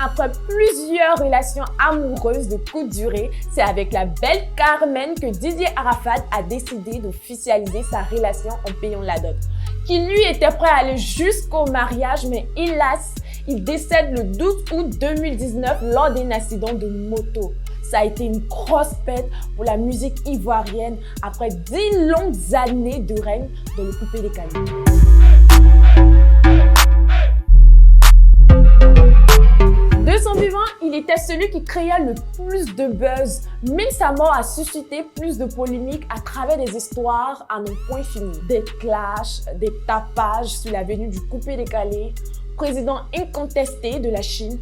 Après plusieurs relations amoureuses de courte durée, c'est avec la belle Carmen que Didier Arafat a décidé d'officialiser sa relation en payant la dot. Qui lui était prêt à aller jusqu'au mariage, mais hélas, il décède le 12 août 2019 lors d'un accident de moto. Ça a été une grosse perte pour la musique ivoirienne après 10 longues années de règne dans le coupé-décalé. De son vivant, il était celui qui créa le plus de buzz, mais sa mort a suscité plus de polémiques à travers des histoires à non point fini. Des clashs, des tapages sur la venue du coupé-décalé, président incontesté de la Chine.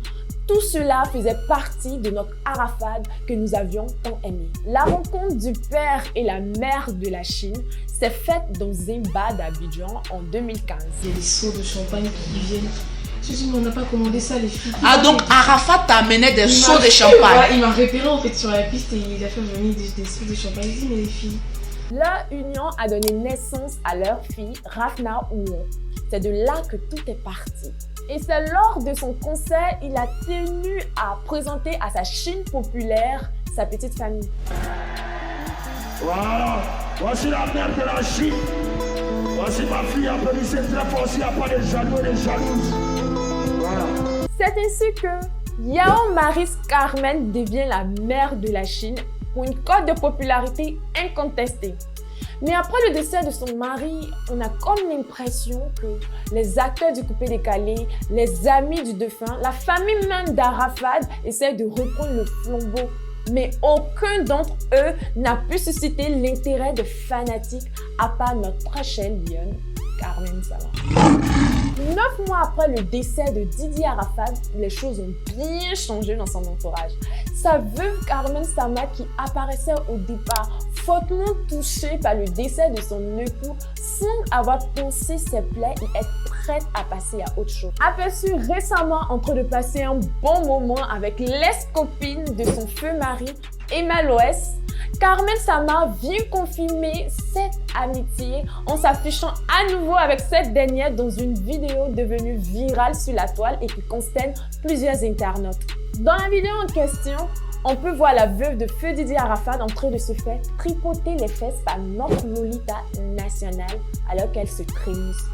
Tout cela faisait partie de notre Arafat que nous avions tant aimé. La rencontre du père et la mère de la Chine s'est faite dans un bar d'Abidjan en 2015. Il y a des seaux de champagne qui viennent. Je dis, mais on n'a pas commandé ça, les filles. Ah, donc Arafat t'amenait des seaux de champagne. Ouais, il m'a repéré en fait sur la piste et il a fait venir des seaux de champagne. Je dis, mais les filles. Leur union a donné naissance à leur fille, Rafna Ouon. C'est de là que tout est parti. Et c'est lors de son concert, il a tenu à présenter à sa Chine populaire sa petite famille. Voilà, voici la mère de la Chine. Voici ma fille, applaudissez très fort s'il n'y a pas de jaloux et de jalouses. Voilà. C'est ainsi que Yao Maris Carmen devient la mère de la Chine pour une cote de popularité incontestée. Mais après le décès de son mari, on a comme l'impression que les acteurs du coupé-décalé, les amis du défunt, la famille même d'Arafat essaient de reprendre le flambeau. Mais aucun d'entre eux n'a pu susciter l'intérêt de fanatiques à part notre très chère lionne, Carmen Sama. 9 mois après le décès de Didier Arafat, les choses ont bien changé dans son entourage. Sa veuve Carmen Sama, qui apparaissait au départ fortement touchée par le décès de son époux, semble avoir pensé ses plaies et être prête à passer à autre chose. Aperçue récemment en train de passer un bon moment avec l'ex-copine de son feu mari, Emma Loès, Carmen Sama vient confirmer cette amitié en s'affichant à nouveau avec cette dernière dans une vidéo devenue virale sur la toile et qui consterne plusieurs internautes. Dans la vidéo en question, on peut voir la veuve de feu Didier Arafat en train de se faire tripoter les fesses par notre Lolita nationale alors qu'elle se trémousse.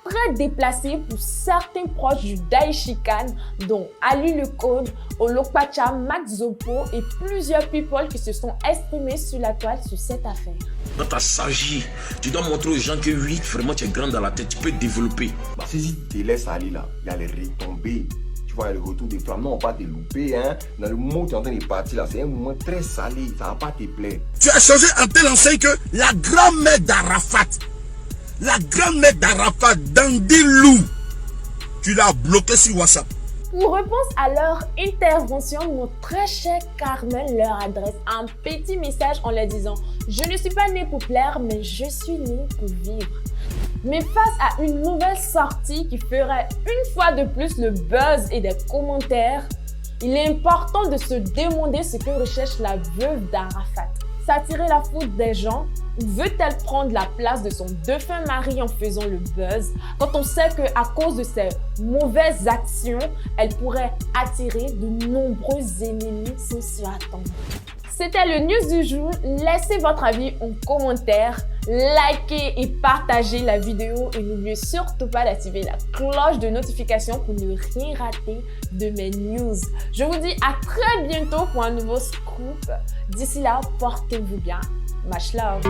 Très déplacé pour certains proches du Daishikan, dont Ali Le Code, Olokpacha, Max Zopo et plusieurs people qui se sont exprimés sur la toile sur cette affaire. Dans ta sagie, tu dois montrer aux gens que oui, vraiment tu es grand dans la tête, tu peux développer. Bah, si tu te laisses aller là, il y a les retombées. Tu vois, le retour des flammes, non, on va pas te louper. Hein. Dans le moment où tu es en train de partir là, c'est un moment très salé, ça va pas te plaire. Tu as changé en telle enseigne que la grand-mère d'Arafat, Dandy Lou, tu l'as bloqué sur WhatsApp. Pour réponse à leur intervention, notre très chère Carmen leur adresse un petit message en leur disant « Je ne suis pas née pour plaire, mais je suis née pour vivre ». Mais face à une nouvelle sortie qui ferait une fois de plus le buzz et des commentaires, il est important de se demander ce que recherche la veuve d'Arafat. S'attirer la foudre des gens ou veut-elle prendre la place de son défunt mari en faisant le buzz quand on sait qu'à cause de ses mauvaises actions, elle pourrait attirer de nombreux ennemis sans s'y attendre. C'était le news du jour. Laissez votre avis en commentaire, likez et partagez la vidéo et n'oubliez surtout pas d'activer la cloche de notification pour ne rien rater de mes news. Je vous dis à très bientôt pour un nouveau scoop. D'ici là, portez-vous bien. Much love.